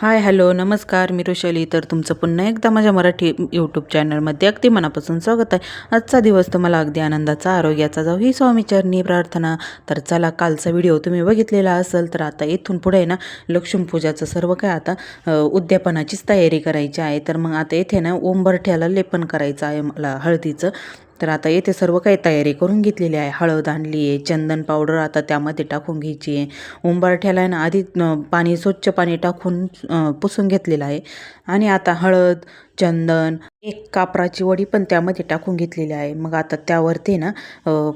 हाय, hello, नमस्कार. मी ऋषाली. तर तुमचं पुन्हा एकदा माझ्या मराठी यूट्यूब चॅनलमध्ये अगदी मनापासून स्वागत आहे. आजचा दिवस तुम्हाला अगदी आनंदाचा, आरोग्याचा जाऊ ही स्वामीचरणी प्रार्थना. तर चला, कालचा व्हिडिओ तुम्ही बघितलेला असेल तर आता इथून पुढे ना लक्ष्मीपूजाचं सर्व काय आता उद्यापनाचीच तयारी करायची आहे. तर मग आता इथे ना उंबरठ्याला लेपन करायचं आहे मला हळदीचं. तर आता येथे सर्व काही तयारी करून घेतलेली आहे. हळद आणली आहे, चंदन पावडर आता त्यामध्ये टाकून घ्यायची आहे. उंबरठ्याला आहे ना आधी पाणी, स्वच्छ पाणी टाकून पुसून घेतलेलं आहे. आणि आता हळद, चंदन, एक कापराची वडी पण त्यामध्ये टाकून घेतलेली आहे. मग आता त्यावरती ना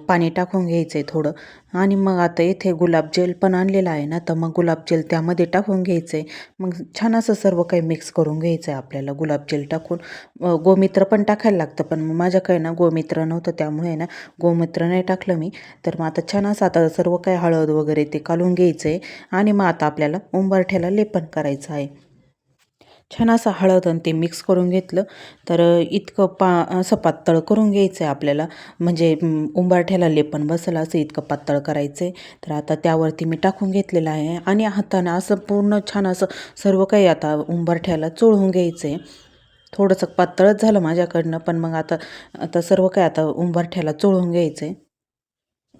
पाणी टाकून घ्यायचं आहे थोडं. आणि मग आता इथे गुलाबजल पण आणलेला आहे ना, तर मग गुलाबजल त्यामध्ये टाकून घ्यायचं आहे. मग छान असं सर्व काही मिक्स करून घ्यायचं आहे आपल्याला गुलाबजल टाकून. गोमित्र पण टाकायला लागतं, पण मग माझ्याकडे ना गोमित्र नव्हतं, त्यामुळे ना गोमित्र नाही टाकलं मी. तर मग आता छान असं आता सर्व काही हळद वगैरे ते काढून घ्यायचं आहे. आणि मग आता आपल्याला उंबरठ्याला लेपन करायचं आहे. छान असं हळद आणि ते मिक्स करून घेतलं. तर इतकं असं पातळ करून घ्यायचं आहे आपल्याला, म्हणजे उंबरठ्याला लेपन बसेल असं इतकं पातळ करायचं आहे. तर आता त्यावरती मी टाकून घेतलेलं आहे आणि हातानं असं पूर्ण छान असं सर्व काही आता उंबरठ्याला चोळून घ्यायचं आहे. थोडंसं पातळच झालं माझ्याकडनं, पण मग आता आता सर्व काही आता उंबरठ्याला चोळून घ्यायचं आहे.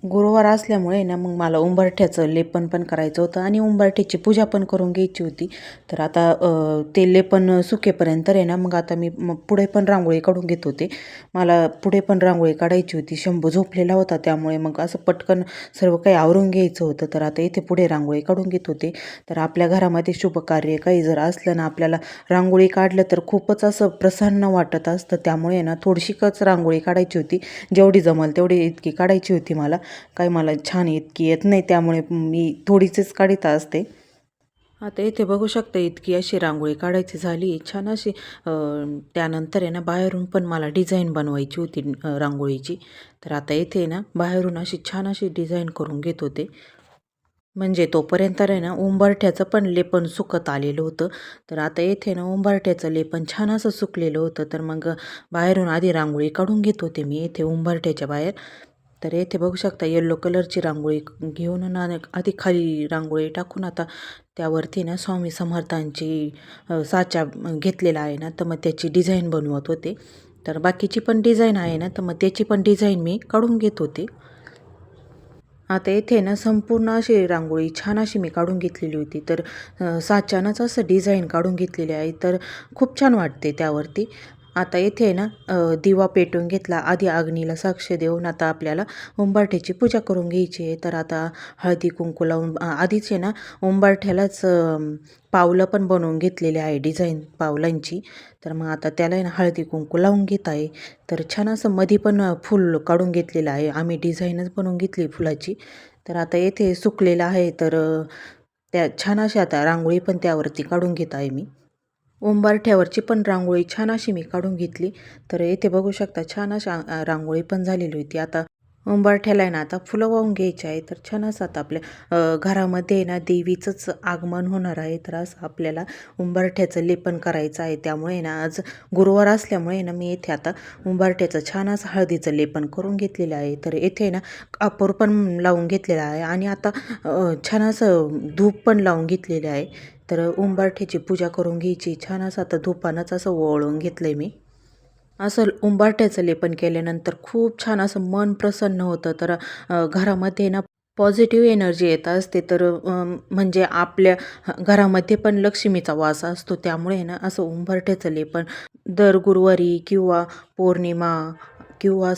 गुरुवार असल्यामुळे ना मग मला उंबरठ्याचं लेपन पण करायचं होतं आणि उंबरठ्याची पूजा पण करून घ्यायची होती. तर आता ते लेपन सुकेपर्यंत आहे ना, मग आता मी पुढे पण रांगोळी काढून घेत होते. मला पुढे पण रांगोळी काढायची होती. शंभू झोपलेला होता, त्यामुळे मग असं पटकन सर्व काही आवरून घ्यायचं होतं. तर आता इथे पुढे रांगोळी काढून घेत होते. तर आपल्या घरामध्ये शुभकार्य काही जर असलं ना, आपल्याला रांगोळी काढलं तर खूपच असं प्रसन्न वाटत असतं. त्यामुळे ना थोडीशीच रांगोळी काढायची होती. जेवढी जमल तेवढी इतकी काढायची होती मला. काही मला छान इतकी येत नाही, त्यामुळे मी थोडीशीच काढीत असते. आता इथे बघू शकता इतकी अशी रांगोळी काढायची झाली छान अशी. त्यानंतर आहे ना बाहेरून पण मला डिझाईन बनवायची होती रांगोळीची. तर आता इथे ना बाहेरून अशी छान अशी डिझाईन करून घेत होते. म्हणजे तोपर्यंत आहे ना उंबरठ्याचं पण लेपन सुकत आलेलं होतं. तर आता येथे ना उंबरठ्याचं लेपन छान असं सुकलेलं होतं. तर मग बाहेरून आधी रांगोळी काढून घेत होते मी इथे उंबरठ्याच्या बाहेर. तर येथे बघू शकता येल्लो कलरची रांगोळी घेऊन ना आधी खाली रांगोळी टाकून आता त्यावरती ना स्वामी समर्थांची साचा घेतलेला आहे ना, तर मग त्याची डिझाईन बनवत होते. तर बाकीची पण डिझाईन आहे ना, तर मग त्याची पण डिझाईन मी काढून घेत होते. आता इथे ना संपूर्ण अशी रांगोळी छान अशी मी काढून घेतलेली होती. तर साच्यानंच असं डिझाईन काढून घेतलेली आहे, तर खूप छान वाटते त्यावरती. आता इथे ना दिवा पेटवून घेतला. आधी अग्नीला साक्ष देऊन आता आपल्याला उंबरठ्याची पूजा करून घ्यायची आहे. तर आता हळदी कुंकू लावून आधीच आहे ना उंबरठ्यालाच पावलं पण बनवून घेतलेली आहे, डिझाईन पावलांची. तर मग आता त्याला आहे ना हळदी कुंकू लावून घेत आहे. तर छान असं मध्ये पण फूल काढून घेतलेलं आहे, आम्ही डिझाईनच बनवून घेतली फुलाची. तर आता येथे सुकलेलं आहे, तर त्या छान अशी आता रांगोळी पण त्यावरती काढून घेत आहे मी. उंबरठ्यावरची पण रांगोळी छान अशी मी काढून घेतली. तर इथे बघू शकता छान अशा रांगोळी पण झालेली होती. आता उंबरठ्याला आहे ना आता फुलं वाहून घ्यायची आहे. तर छान असं आता आपल्या घरामध्ये आहे ना देवीचंच आगमन होणार आहे. तर असं आपल्याला उंबरठ्याचं लेपन करायचं आहे. त्यामुळे ना आज गुरुवार असल्यामुळे ना मी इथे आता उंबरठ्याचं छान असं हळदीचं लेपन करून घेतलेलं आहे. तर इथे ना कापूर पण लावून घेतलेला आहे आणि आता छान असं धूप पण लावून घेतलेले आहे. तर उंबरठ्याची पूजा करून घ्यायची. छान असं आता धुपानंच असं ओवाळून घेतलं आहे मी. असं उंबरठ्याचं लेपन केल्यानंतर खूप छान असं मन प्रसन्न होतं. तर घरामध्ये ना पॉझिटिव्ह एनर्जी येत असते. तर म्हणजे आपल्या घरामध्ये पण लक्ष्मीचा वास असतो. त्यामुळे ना असं उंबरठ्याचं लेपन दर गुरुवारी किंवा पौर्णिमा किंवा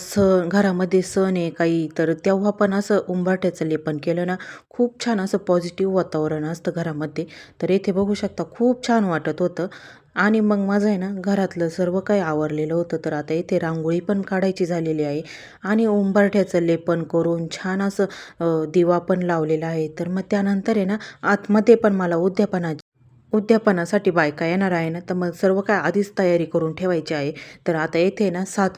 घरामध्ये सण आहे काही, तर तेव्हा पण असं उंबरठ्याचं लेपन केलं ना खूप छान असं पॉझिटिव्ह वातावरण असतं घरामध्ये. तर इथे बघू शकता खूप छान वाटत होतं. आणि मग माझं आहे ना घरातलं सर्व काही आवरलेलं होतं. तर आता इथे रांगोळी पण काढायची झालेली आहे आणि उंबरठ्याचं लेपन करून छान असं दिवा पण लावलेला आहे. तर मग त्यानंतर आहे ना आतमध्ये पण मला उद्यापनासाठी बायका येणार आहे ना, तर मग सर्व काय आधीच तयारी करून ठेवायची आहे. तर आता येथे ना 7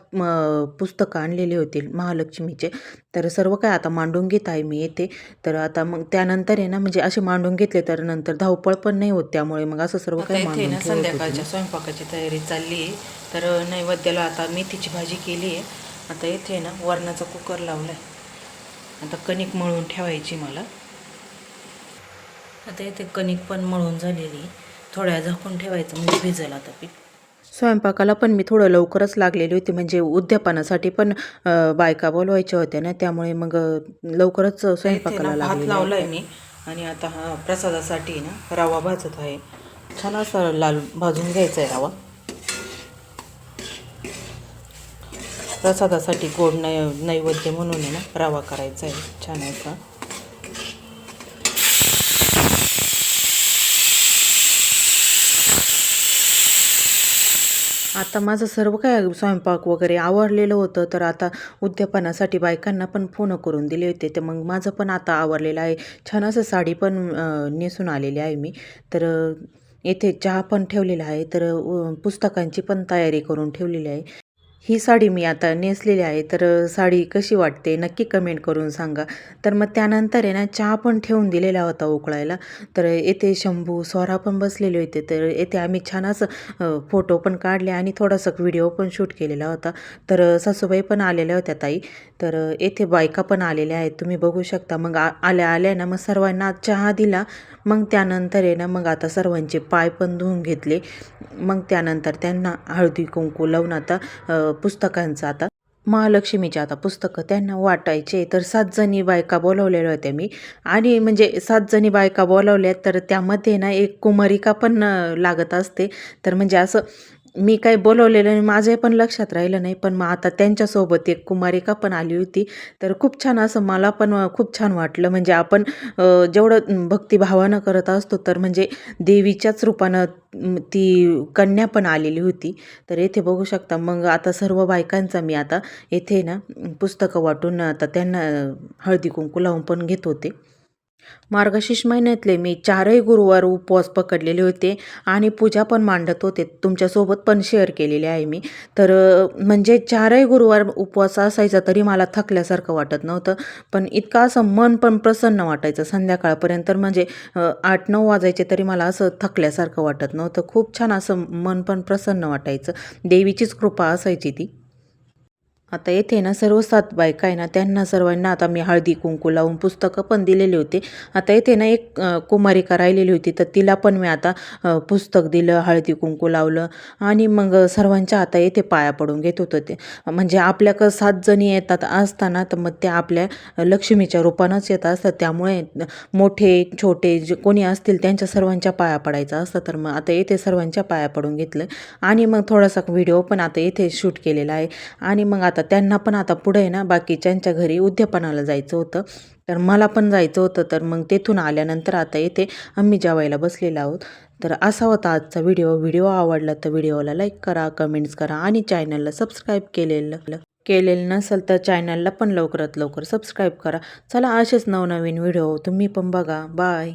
पुस्तकं आणलेली होती महालक्ष्मीचे. तर सर्व काय आता मांडून घेत आहे मी येथे. तर आता मग त्यानंतर आहे ना म्हणजे असे मांडून घेतले तर नंतर धावपळ पण नाही होत, त्यामुळे मग असं सर्व काही मांडून ठेवत होते. संध्याकाळच्या स्वयंपाकाची तयारी चालली आहे. तर नैवेद्याला आता मेथीची भाजी केली आहे. आता येथे ना वरणाचा कुकर लावला आहे. आता कणिक मळून ठेवायची मला. आता इथे कणिक पण मळून झालेली. थोड्या झाकून ठेवायचं म्हणजे भिजेल आता पीठ. स्वयंपाकाला पण मी थोडं लवकरच लागलेली होती म्हणजे उद्यापनासाठी पण बायका बोलवायच्या होत्या ना, त्यामुळे मग लवकरच स्वयंपाकाला लागलेली. भात लावलाय मी आणि आता हा प्रसादासाठी ना रवा भाजत आहे. छान असं लाल भाजून घ्यायचा आहे रवा. प्रसादासाठी गोड नैवेद्य म्हणून आहे ना रवा करायचा आहे छान असा. आता माझं सर्व काय स्वयंपाक वगैरे आवरलेलं होतं, तर आता उद्यापनासाठी बायकांना पण फोन करून दिले होते, तर मग माझं पण आता आवरलेलं आहे. छान असं साडी पण नेसून आलेली आहे मी. तर येथे चहा पण ठेवलेला आहे, तर पुस्तकांची पण तयारी करून ठेवलेली आहे. ही साडी मी आता नेसलेली आहे, तर साडी कशी वाटते नक्की कमेंट करून सांगा. तर मग त्यानंतर आहे ना चहा पण ठेवून दिलेला होता उकळायला. तर येथे शंभू, स्वरा पण बसलेले होते. तर येथे आम्ही छान असं फोटो पण काढले आणि थोडासा व्हिडिओ पण शूट केलेला होता. तर सासूबाई पण आलेल्या होत्या ताई. तर येथे बायका पण आलेल्या आहेत, तुम्ही बघू शकता. मग आल्या आल्या ना मग सर्वांना चहा दिला. मग त्यानंतर आहे ना मग आता सर्वांचे पाय पण धुवून घेतले. मग त्यानंतर त्यांना हळदी कुंकू लावून आता पुस्तकांचं आता महालक्ष्मीचे आता पुस्तकं त्यांना वाटायचे. तर 7 जणी बायका बोलवलेल्या होत्या मी आणि म्हणजे 7 जणी बायका बोलावल्या, तर त्यामध्ये ना एक कुमारिका पण लागत असते. तर म्हणजे असं मी काही बोलवलेलं नाही, माझ्या पण लक्षात राहिलं नाही. पण मग आता त्यांच्यासोबत एक कुमारिका पण आली होती. तर खूप छान असं मला पण खूप छान वाटलं. म्हणजे आपण जेवढं भक्तिभावानं करत असतो, तर म्हणजे देवीच्याच रूपानं ती कन्या पण आलेली होती. तर येथे बघू शकता. मग आता सर्व बायकांचा मी आता येथे ना पुस्तकं वाटून आता त्यांना हळदी कुंकू लावून पण घेत होते. मार्गशीर्ष महिन्यातले मी 4ही गुरुवार उपवास पकडलेले होते आणि पूजा पण मांडत होते. तुमच्यासोबत पण शेअर केलेले आहे मी. तर म्हणजे 4ही गुरुवार उपवास असायचा तरी मला थकल्यासारखं वाटत नव्हतं. पण इतकं असं मन पण प्रसन्न वाटायचं संध्याकाळपर्यंत. म्हणजे 8-9 वाजायचे तरी मला असं थकल्यासारखं वाटत नव्हतं. खूप छान असं मन पण प्रसन्न वाटायचं. देवीचीच कृपा असायची ती. आता येथे ना सर्व 7 बायका आहे ना, त्यांना सर्वांना आता मी हळदी कुंकू लावून पुस्तकं पण दिलेली होती. आता येथे ना एक कुमारिका राहिलेली होती, तर तिला पण मी आता पुस्तक दिलं, हळदी कुंकू लावलं आणि मग सर्वांच्या आता येथे पाया पडून घेत होतं ते. म्हणजे आपल्याकडं 7 जणी येतात असताना, तर मग त्या आपल्या लक्ष्मीच्या रूपानंच येत असतात. त्यामुळे मोठे छोटे जे कोणी असतील त्यांच्या सर्वांच्या पाया पडायचं असतं. तर मग आता येथे सर्वांच्या पाया पडून घेतलं आणि मग थोडासा व्हिडिओ पण आता येथे शूट केलेला आहे. आणि मग आता त्यांना पण आता पुढे आहे ना बाकीच्यांच्या घरी उद्यापनाला जायचं होतं. तर मला पण जायचं होतं. तर मग तेथून आल्यानंतर आता येथे आम्ही जेवायला बसलेलो आहोत. तर असा होता आजचा व्हिडिओ आवडला तर व्हिडिओला लाईक करा, कमेंट्स करा आणि चॅनलला सबस्क्राईब केलेलं नसेल तर चॅनलला पण लवकरात लवकर सबस्क्राईब करा. चला असेच नवनवीन व्हिडिओ तुम्ही पण बघा. बाय.